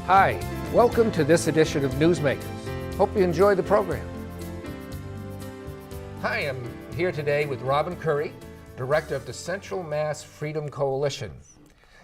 Hi, welcome to this edition of Newsmakers. Hope you enjoy the program. Hi, I'm here today with Robin Currie, Director of the Central Mass Freedom Coalition.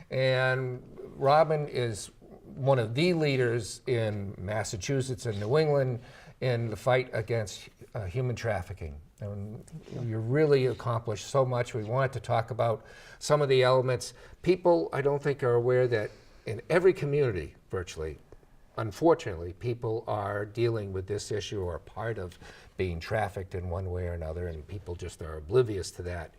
And Robin is one of the leaders in Massachusetts and New England in the fight against human trafficking. And you really accomplished so much. We wanted to talk about some of the elements. People, I don't think, are aware that in every community, virtually, unfortunately, people are dealing with this issue or part of being trafficked in one way or another, and people just are oblivious to that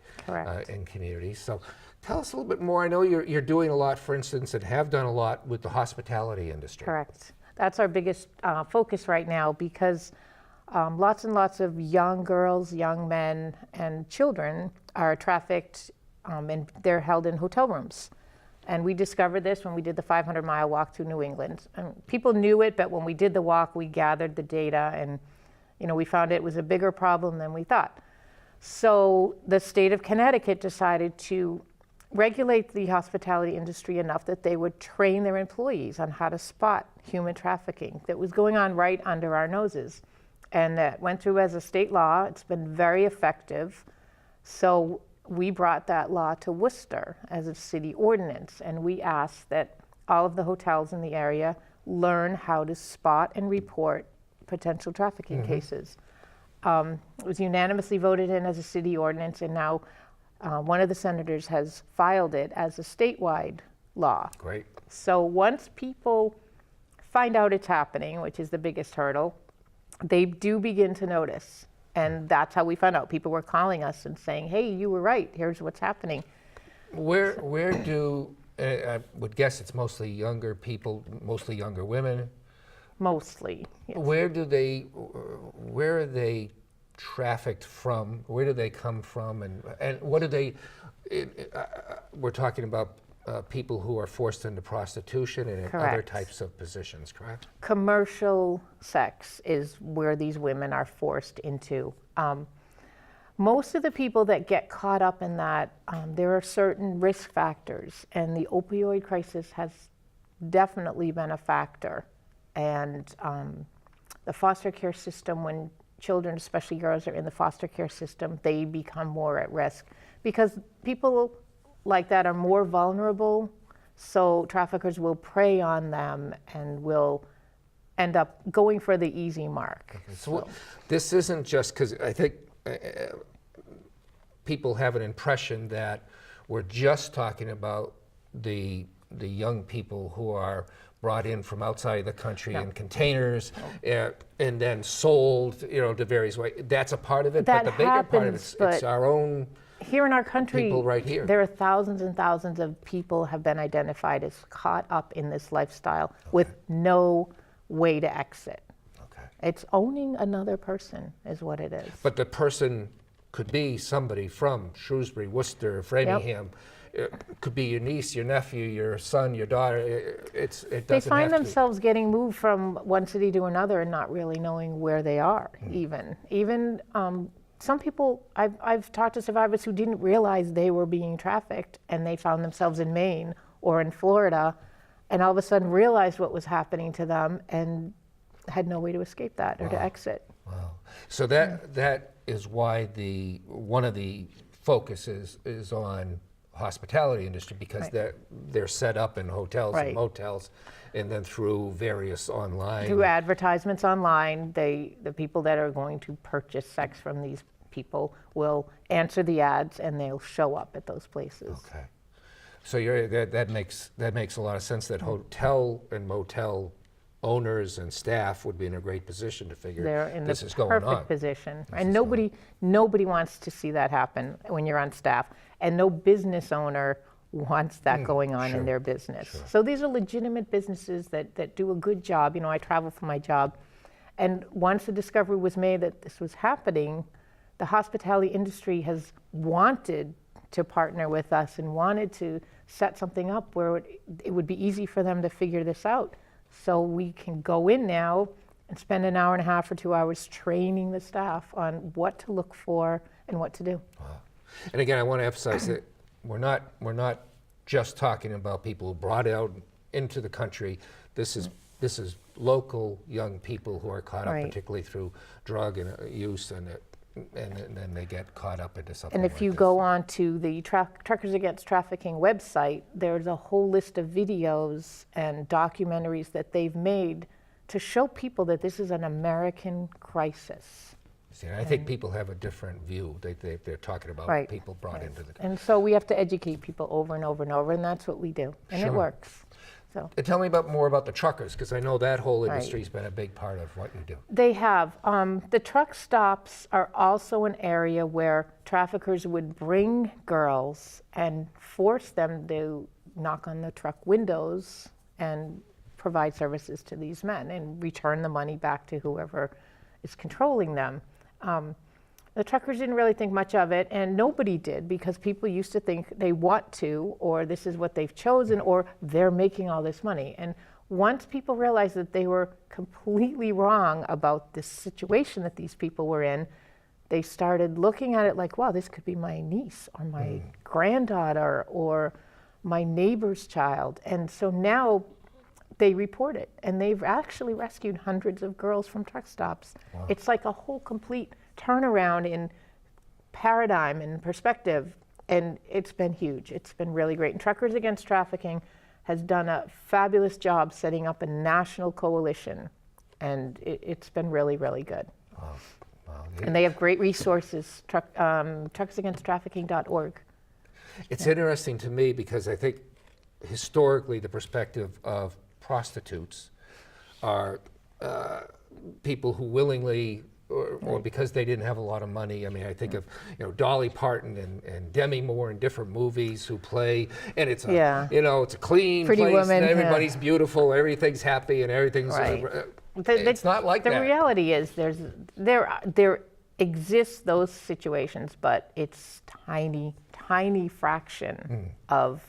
in communities. So tell us a little bit more. I know you're doing a lot, for instance, and have done a lot with the hospitality industry. Correct. That's our biggest focus right now, because lots and lots of young girls, young men, and children are trafficked, and they're held in hotel rooms. And we discovered this when we did the 500-mile walk through New England. And people knew it, but when we did the walk, we gathered the data, and we found it was a bigger problem than we thought. So the state of Connecticut decided to regulate the hospitality industry enough that they would train their employees on how to spot human trafficking that was going on right under our noses. And that went through as a state law. It's been very effective. So we brought that law to Worcester as a city ordinance, and we asked that all of the hotels in the area learn how to spot and report potential trafficking cases. It was unanimously voted in as a city ordinance, and now one of the senators has filed it as a statewide law. Great. So once people find out it's happening, which is the biggest hurdle, they do begin to notice. And that's how we found out. People were calling us and saying, hey, you were right, here's what's happening. Where do, I would guess it's mostly younger people, mostly younger women. Mostly, yes. Where are they trafficked from? Where do they come from? And what do they, we're talking about people who are forced into prostitution and in other types of positions, correct? Commercial sex is where these women are forced into. Most of the people that get caught up in that, there are certain risk factors, and the opioid crisis has definitely been a factor. And the foster care system, when children, especially girls, are in the foster care system, they become more at risk because people like that are more vulnerable, so traffickers will prey on them and will end up going for the easy mark. Okay. So this isn't just, because I think people have an impression that we're just talking about the young people who are brought in from outside the country in containers and then sold, to various ways. That's a part of it, but the bigger part of it's our own. Here in our country, people right here. There are thousands and thousands of people have been identified as caught up in this lifestyle with no way to exit. Okay. It's owning another person is what it is. But the person could be somebody from Shrewsbury, Worcester, Framingham. It could be your niece, your nephew, your son, your daughter. It doesn't They find have to themselves getting moved from one city to another and not really knowing where they are, even. Some people, I've talked to survivors who didn't realize they were being trafficked, and they found themselves in Maine or in Florida, and all of a sudden realized what was happening to them and had no way to escape that or to exit. Wow. So that is why one of the focuses is on hospitality industry, because they're set up in hotels and motels, and then through various online. Through advertisements online, the people that are going to purchase sex from these people will answer the ads and they'll show up at those places. Okay. So that makes a lot of sense that hotel and motel owners and staff would be in a great position to figure this is going on. They're in the perfect position. And nobody wants to see that happen when you're on staff. And no business owner wants that going on in their business. Sure. So these are legitimate businesses that do a good job. I travel for my job. And once the discovery was made that this was happening, the hospitality industry has wanted to partner with us and wanted to set something up where it would be easy for them to figure this out. So we can go in now and spend an hour and a half or 2 hours training the staff on what to look for and what to do. Wow. And again, I want to emphasize that we're not just talking about people who brought out into the country. This is local young people who are caught up, Right. particularly through drug use, and then they get caught up into something. And if like you this. go on to the Truckers Against Trafficking website, there's a whole list of videos and documentaries that they've made to show people that this is an American crisis. See, and I think people have a different view. They're talking about Right. people brought into the. And so we have to educate people over and over and over, and that's what we do. And it Sure. works. So Tell me more about the truckers, because I know that whole Right. industry's been a big part of what you do. they have. The truck stops are also an area where traffickers would bring girls and force them to knock on the truck windows and provide services to these men and return the money back to whoever is controlling them. The truckers didn't really think much of it, and nobody did, because people used to think they want to, or this is what they've chosen, or they're making all this money. And once people realized that they were completely wrong about this situation that these people were in, they started looking at it like, wow, this could be my niece or my granddaughter or my neighbor's child. And so now they report it, and they've actually rescued hundreds of girls from truck stops. Wow. It's like a whole complete turnaround in paradigm and perspective, and it's been huge. It's been really great. And Truckers Against Trafficking has done a fabulous job setting up a national coalition, and it's been really, really good. Wow. Wow. And they have great resources, truckersagainsttrafficking.org. It's interesting to me because I think historically the perspective of prostitutes are people who willingly or because they didn't have a lot of money. I mean, I think of Dolly Parton and Demi Moore in different movies who play, and it's a it's a clean Pretty place, Woman, and everybody's beautiful, everything's happy, and everything's. Right. It's not like that. The reality is there exists those situations, but it's tiny fraction of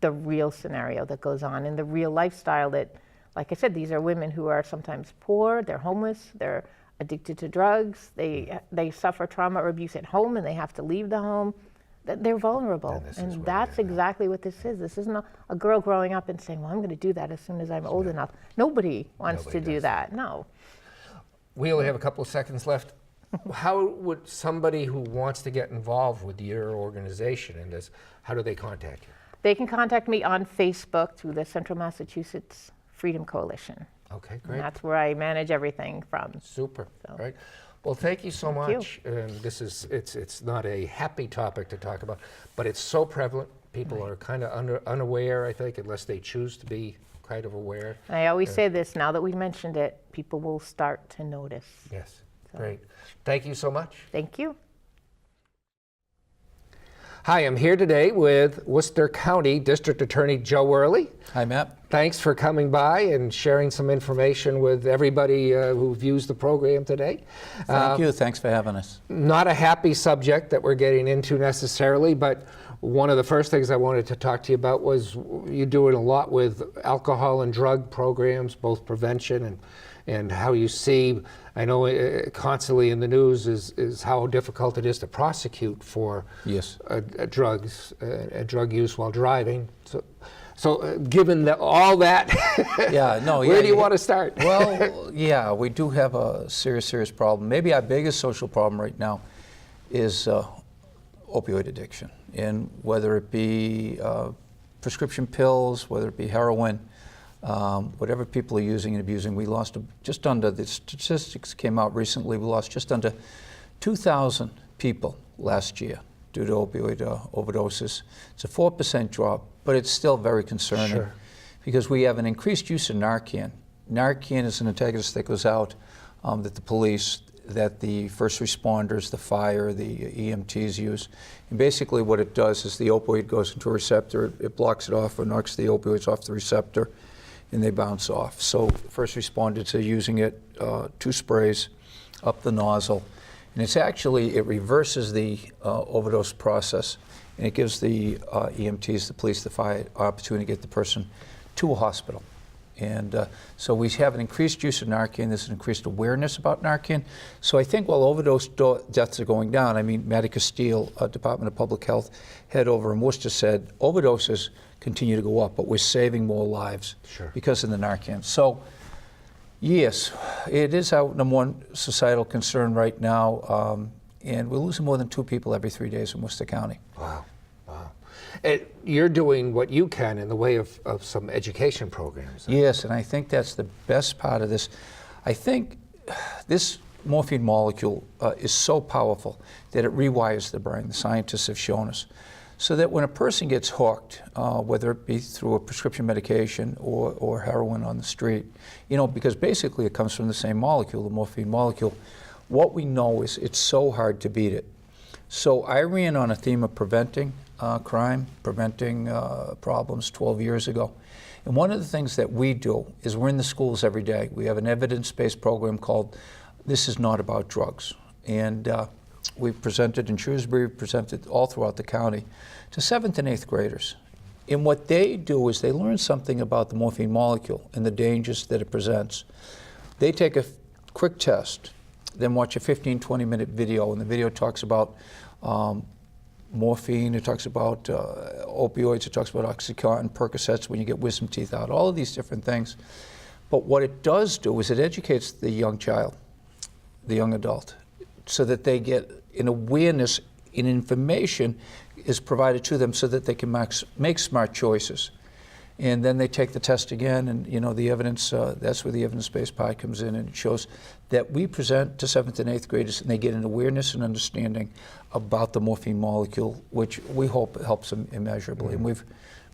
the real scenario that goes on in the real lifestyle that, like I said, these are women who are sometimes poor, they're homeless, they're addicted to drugs, they suffer trauma or abuse at home and they have to leave the home. They're vulnerable, and that's exactly what this is. This isn't a girl growing up and saying, well, I'm going to do that as soon as I'm old enough. Nobody wants to do that, no. We only have a couple of seconds left. How would somebody who wants to get involved with your organization in this, how do they contact you? They can contact me on Facebook through the Central Massachusetts Freedom Coalition. Okay, great. And that's where I manage everything from. Super. So. Right. Well, thank you so Thank much. And this is it's not a happy topic to talk about, but it's so prevalent. People are kind of unaware, I think, unless they choose to be kind of aware. And I always say this, now that we've mentioned it, people will start to notice. Yes. Great. Thank you so much. Thank you. Hi, I'm here today with Worcester County District Attorney Joe Worley. Hi, Matt. Thanks for coming by and sharing some information with everybody who views the program today. Thank you. Thanks for having us. Not a happy subject that we're getting into necessarily, but one of the first things I wanted to talk to you about was you're doing a lot with alcohol and drug programs, both prevention and how you see, I know constantly in the news is how difficult it is to prosecute for drugs and drug use while driving. So given all that, where do you want to start? Well, yeah, we do have a serious problem. Maybe our biggest social problem right now is opioid addiction. And whether it be prescription pills, whether it be heroin, whatever people are using and abusing, we lost just under, the statistics came out recently, we lost just under 2,000 people last year due to opioid overdoses. It's a 4% drop, but it's still very concerning because we have an increased use of Narcan. Narcan is an antagonist that goes out that the police, that the first responders, the fire, the EMTs use. And basically what it does is the opioid goes into a receptor, it blocks it off or knocks the opioids off the receptor, and they bounce off. So first responders are using it, 2 sprays up the nozzle. And it's actually, it reverses the overdose process, and it gives the EMTs, the police, the fire, opportunity to get the person to a hospital. And so we have an increased use of Narcan. There's an increased awareness about Narcan. So I think while overdose deaths are going down, I mean, Matty Castile, Department of Public Health head over in Worcester, said overdoses continue to go up, but we're saving more lives because of the Narcan. So yes, it is our number one societal concern right now, and we're losing more than 2 people every 3 days in Worcester County. Wow, wow. And you're doing what you can in the way of some education programs. Yes, and I think that's the best part of this. I think this morphine molecule is so powerful that it rewires the brain. The scientists have shown us. So that when a person gets hooked, whether it be through a prescription medication or heroin on the street, you know, because basically it comes from the same molecule, the morphine molecule, what we know is it's so hard to beat it. So I ran on a theme of preventing crime, preventing problems 12 years ago. And one of the things that we do is we're in the schools every day. We have an evidence-based program called This Is Not About Drugs. And we've presented in Shrewsbury, presented all throughout the county to 7th and 8th graders. And what they do is they learn something about the morphine molecule and the dangers that it presents. They take a quick test, then watch a 15, 20-minute video, and the video talks about morphine, it talks about opioids, it talks about Oxycontin, Percocets when you get wisdom teeth out, all of these different things. But what it does do is it educates the young child, the young adult, so that they get an awareness and information is provided to them so that they can make smart choices. And then they take the test again, and you know, the evidence, that's where the evidence-based part comes in, and it shows that we present to 7th and 8th graders and they get an awareness and understanding about the morphine molecule, which we hope helps them immeasurably. And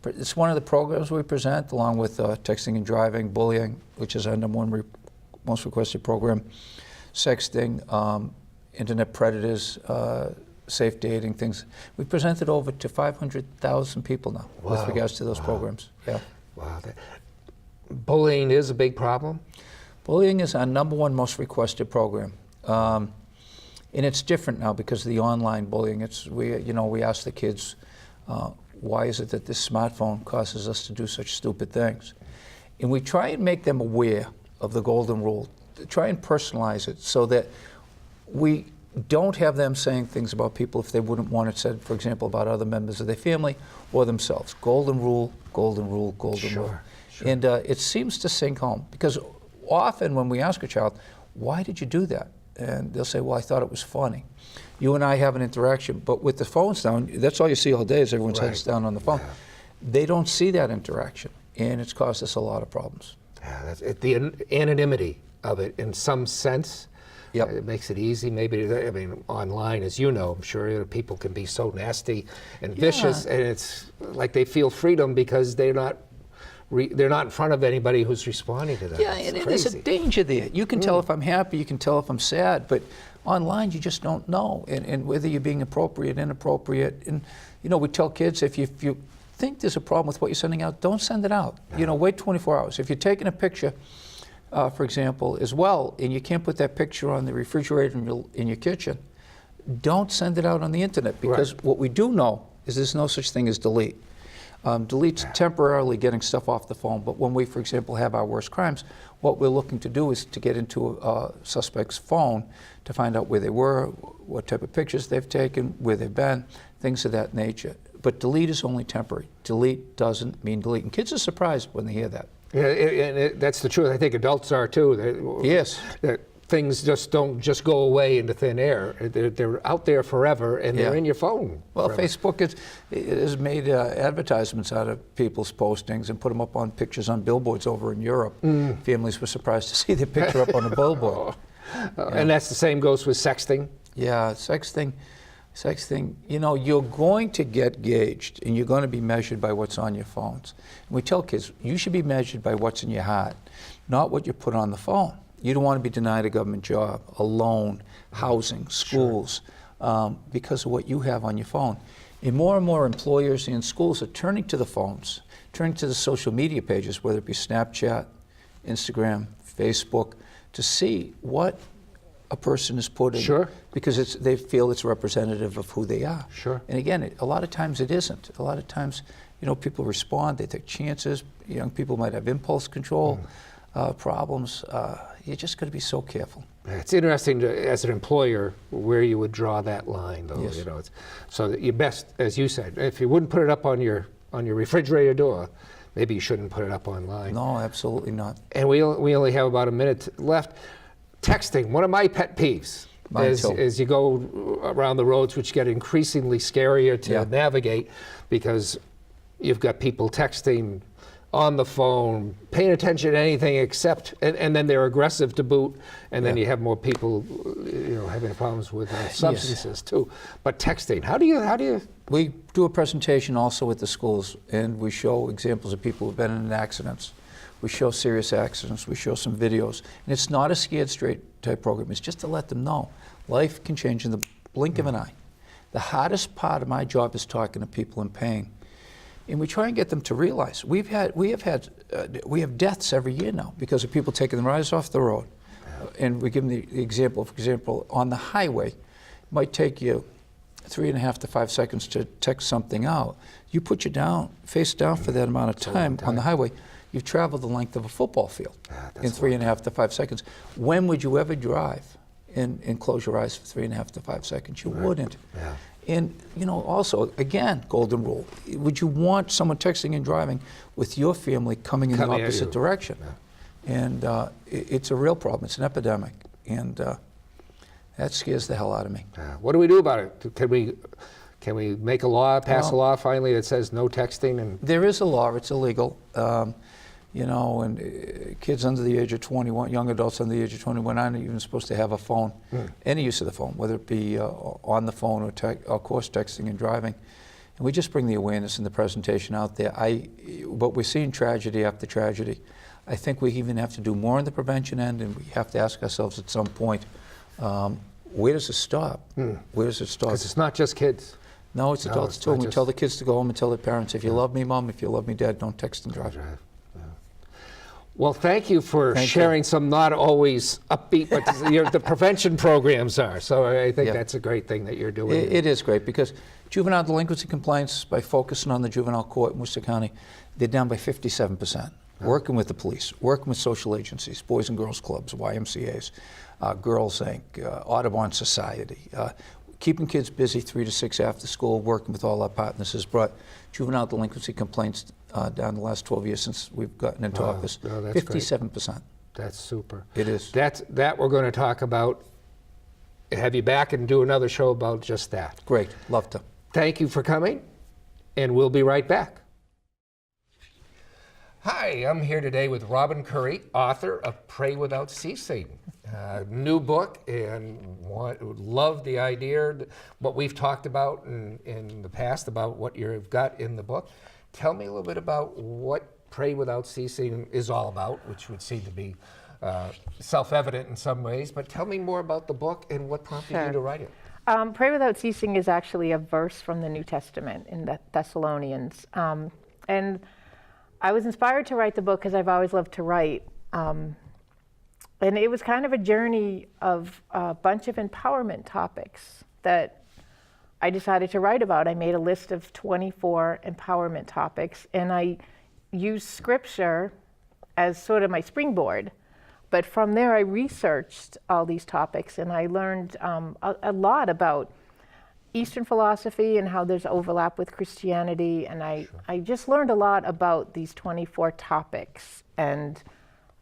it's one of the programs we present, along with texting and driving, bullying, which is our number one most requested program, sexting, internet predators, safe dating, things. We've presented over to 500,000 people now with regards to those programs. Yeah. Wow. Bullying is a big problem? Bullying is our number one most requested program. And it's different now because of the online bullying. We ask the kids, why is it that this smartphone causes us to do such stupid things? And we try and make them aware of the golden rule, try and personalize it so that we don't have them saying things about people if they wouldn't want it said, for example, about other members of their family or themselves. Golden rule, golden rule, golden rule. Sure. And it seems to sink home because often when we ask a child, why did you do that? And they'll say, well, I thought it was funny. You and I have an interaction, but with the phones down, that's all you see all day is everyone's heads down on the phone. Yeah. They don't see that interaction, and it's caused us a lot of problems. Yeah, that's the anonymity of it in some sense. Yep. It makes it easy. Maybe, I mean, online, as you know, I'm sure people can be so nasty and vicious, and it's like they feel freedom because they're not in front of anybody who's responding to them. Yeah, and there's a danger there. You can tell if I'm happy, you can tell if I'm sad, but online you just don't know, and whether you're being appropriate, inappropriate. And you know, we tell kids if you think there's a problem with what you're sending out, don't send it out. No. You know, wait 24 hours. If you're taking a picture, for example, as well, and you can't put that picture on the refrigerator in your kitchen, don't send it out on the internet, because what we do know is there's no such thing as delete. Delete's temporarily getting stuff off the phone, but when we, for example, have our worst crimes, what we're looking to do is to get into a suspect's phone to find out where they were, what type of pictures they've taken, where they've been, things of that nature. But delete is only temporary. Delete doesn't mean delete. And kids are surprised when they hear that. Yeah, and that's the truth. I think adults are too. Yes. That things don't just go away into thin air. They're out there forever, and they're in your phone. Well, forever. Facebook has made advertisements out of people's postings and put them up on pictures on billboards over in Europe. Families were surprised to see their picture up on a billboard. And that's the same goes with sexting. Yeah, sexting, you know, you're going to get gauged and you're going to be measured by what's on your phones. And we tell kids, you should be measured by what's in your heart, not what you put on the phone. You don't want to be denied a government job, a loan, housing, schools, because of what you have on your phone. And more employers and schools are turning to the phones, turning to the social media pages, whether it be Snapchat, Instagram, Facebook, to see what a person is putting, because they feel it's representative of who they are. Sure. And again, a lot of times it isn't. A lot of times, people respond, they take chances. Young people might have impulse control problems. You just got to be so careful. It's interesting as an employer where you would draw that line, though. Yes. It's, so that you best, as you said, if you wouldn't put it up on your refrigerator door, maybe you shouldn't put it up online. No, absolutely not. And we only have about a minute left. Texting, one of my pet peeves. As you go around the roads, which get increasingly scarier to navigate, because you've got people texting on the phone, paying attention to anything except, and then they're aggressive to boot, and then you have more people, having problems with substances too. But texting, how do you? We do a presentation also at the schools, and we show examples of people who've been in accidents. We show serious accidents. We show some videos, and it's not a scared straight type program. It's just to let them know life can change in the blink of an eye. The hardest part of my job is talking to people in pain. And we try and get them to realize we have deaths every year now because of people taking their eyes off the road. And we give them the example. For example, on the highway, it might take you 3.5 to 5 seconds to text something out. You put you down, face down for that amount of time on the highway. You've traveled the length of a football field in 3.5 to 5 seconds. When would you ever drive and close your eyes for 3.5 to 5 seconds? You wouldn't. Yeah. And also, again, golden rule. Would you want someone texting and driving with your family coming in the opposite direction? Yeah. And it's a real problem. It's an epidemic. And that scares the hell out of me. What do we do about it? Can we make a law, pass a law finally that says no texting? And there is a law. It's illegal. And kids under the age of 21, young adults under the age of 21 aren't even supposed to have a phone, any use of the phone, whether it be on the phone or of course texting and driving. And we just bring the awareness in the presentation out there. But we're seeing tragedy after tragedy. I think we even have to do more on the prevention end, and we have to ask ourselves at some point, where does it stop? Where does it stop? Because it's not just kids. No, it's adults too. And we tell the kids to go home and tell their parents, if you love me, Mom, if you love me, Dad, don't text and drive. Well, thank you for sharing some not always upbeat, but the prevention programs are. So I think that's a great thing that you're doing. It is great because juvenile delinquency complaints, by focusing on the juvenile court in Worcester County, they're down by 57%. Working with the police, working with social agencies, Boys and Girls Clubs, YMCAs, Girls Inc., Audubon Society, keeping kids busy 3 to 6 after school, working with all our partners has brought juvenile delinquency complaints down the last 12 years since we've gotten into office. No, that's 57%. Great. That's super. It is. That we're going to talk about, have you back and do another show about just that. Great, love to. Thank you for coming, and we'll be right back. Hi, I'm here today with Robin Currie, author of Pray Without Ceasing. New book, and would love the idea, what we've talked about in the past about what you've got in the book. Tell me a little bit about what Pray Without Ceasing is all about, which would seem to be self-evident in some ways, but tell me more about the book and what prompted you to write it. Pray Without Ceasing is actually a verse from the New Testament in the Thessalonians. And I was inspired to write the book because I've always loved to write. And it was kind of a journey of a bunch of empowerment topics that I decided to write about. I made a list of 24 empowerment topics, and I used scripture as sort of my springboard. But from there, I researched all these topics, and I learned a lot about Eastern philosophy and how there's overlap with Christianity. And I just learned a lot about these 24 topics. And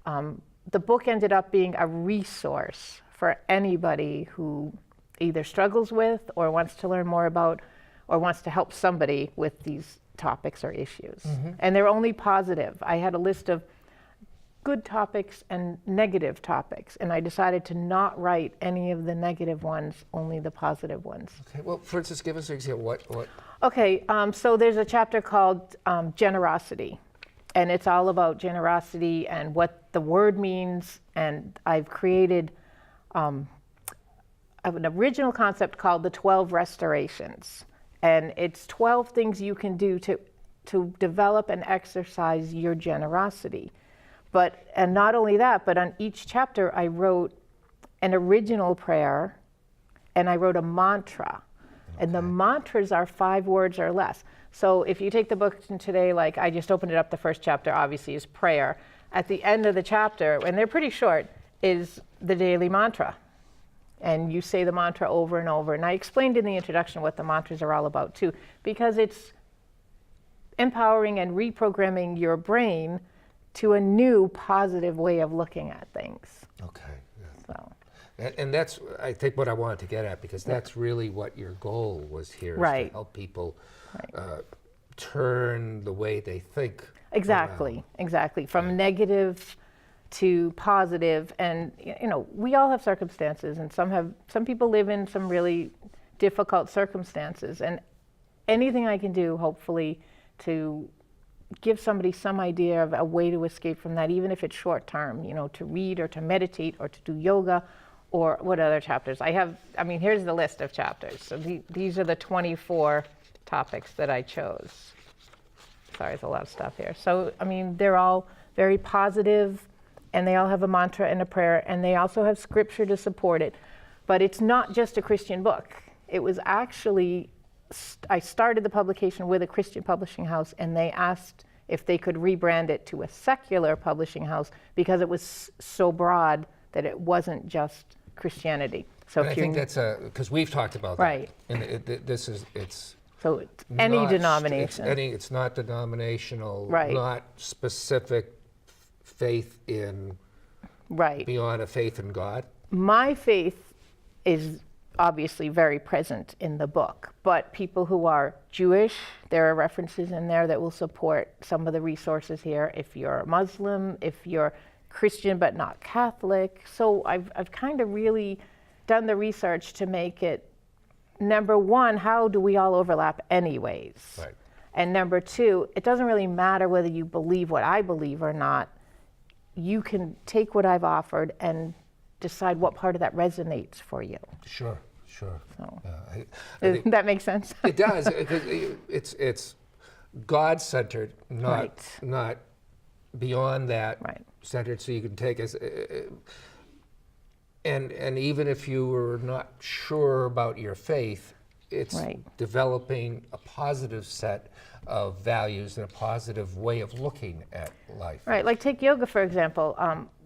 the book ended up being a resource for anybody who either struggles with or wants to learn more about or wants to help somebody with these topics or issues. And they're only positive. I had a list of good topics and negative topics, and I decided to not write any of the negative ones, only the positive ones. Okay, well, for instance, give us an example. What? Okay, so there's a chapter called generosity, and it's all about generosity and what the word means, and I've created an original concept called the 12 restorations, and it's 12 things you can do to develop and exercise your generosity. And not only that, but on each chapter I wrote an original prayer and I wrote a mantra. And the mantras are 5 words or less. So if you take the book today, like I just opened it up, the first chapter obviously is prayer. At the end of the chapter, and they're pretty short, is the daily mantra. And you say the mantra over and over. And I explained in the introduction what the mantras are all about too, because it's empowering and reprogramming your brain to a new positive way of looking at things. Okay. Yeah. So. And that's, I think, what I wanted to get at, because that's really what your goal was here, is Right. to help people Right. turn the way they think. Exactly, around. exactly. From negative to positive, and you know, we all have circumstances, and some people live in some really difficult circumstances, and anything I can do, hopefully, to give somebody some idea of a way to escape from that, even if it's short term, you know, to read or to meditate or to do yoga, or what other chapters. I mean, here's the list of chapters. So these are the 24 topics that I chose. Sorry, there's a lot of stuff here. So, I mean, they're all very positive, and they all have a mantra and a prayer, and they also have scripture to support it. But it's not just a Christian book. It was actually, I started the publication with a Christian publishing house, and they asked if they could rebrand it to a secular publishing house because it was so broad that it wasn't just Christianity. So And I think that's because we've talked about that. Right. And it's so it's any not denomination. It's not denominational, Right. not specific faith in, Right. beyond a faith in God. My faith is obviously very present in the book, but people who are Jewish, there are references in there that will support some of the resources here. If you're a Muslim, if you're Christian but not Catholic. So I've kind of really done the research to make it, number one, how do we all overlap anyways? Right. And number two, it doesn't really matter whether you believe what I believe or not. You can take what I've offered and decide what part of that resonates for you. Sure. So. I Does think that make sense? it does. It's God-centered, Right. not beyond that Right. centered, so you can take us. And even if you were not sure about your faith, it's Right. developing a positive set of values and a positive way of looking at life. Right, like take yoga for example.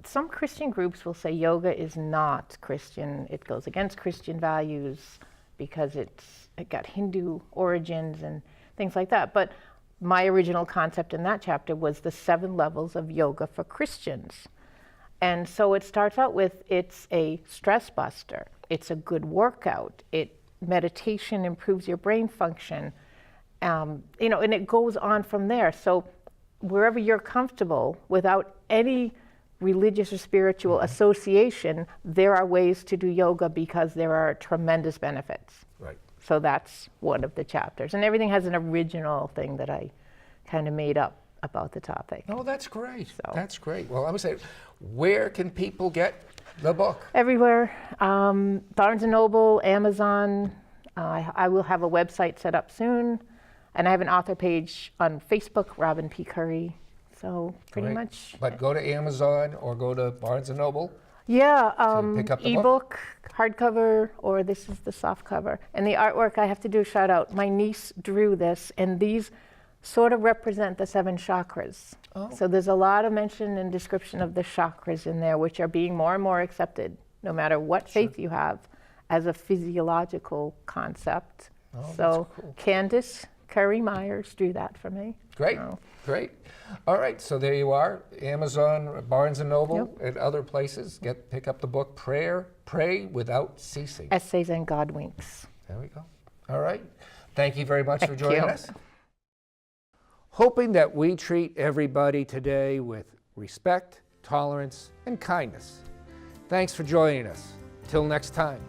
Some Christian groups will say yoga is not Christian. It goes against Christian values because it got Hindu origins and things like that. But my original concept in that chapter was the 7 levels of yoga for Christians. And so it starts out with, it's a stress buster. It's a good workout. Meditation improves your brain function. You know, and it goes on from there. So wherever you're comfortable, without any religious or spiritual association, there are ways to do yoga because there are tremendous benefits. Right. So that's one of the chapters. And everything has an original thing that I kind of made up about the topic. Oh, that's great. So. That's great. Well, I would say, where can people get the book? Everywhere. Barnes & Noble, Amazon. I will have a website set up soon. And I have an author page on Facebook, Robin P. Currie. So pretty Great. much. But go to Amazon or go to Barnes & Noble. Yeah, pick up the ebook, hardcover, or this is the soft cover. And the artwork, I have to do a shout out. My niece drew this, and these sort of represent the 7 chakras. Oh. So there's a lot of mention and description of the chakras in there, which are being more and more accepted, no matter what faith you have, as a physiological concept. Oh, So that's cool. Candace Currie Myers drew that for me. Great, So, great. All right, so there you are. Amazon, Barnes & Noble, and other places. Pick up the book, Pray Without Ceasing. Essays and God Winks. There we go. All right. Thank you very much for Thank joining you. us. Hoping that we treat everybody today with respect, tolerance, and kindness. Thanks for joining us. Till next time.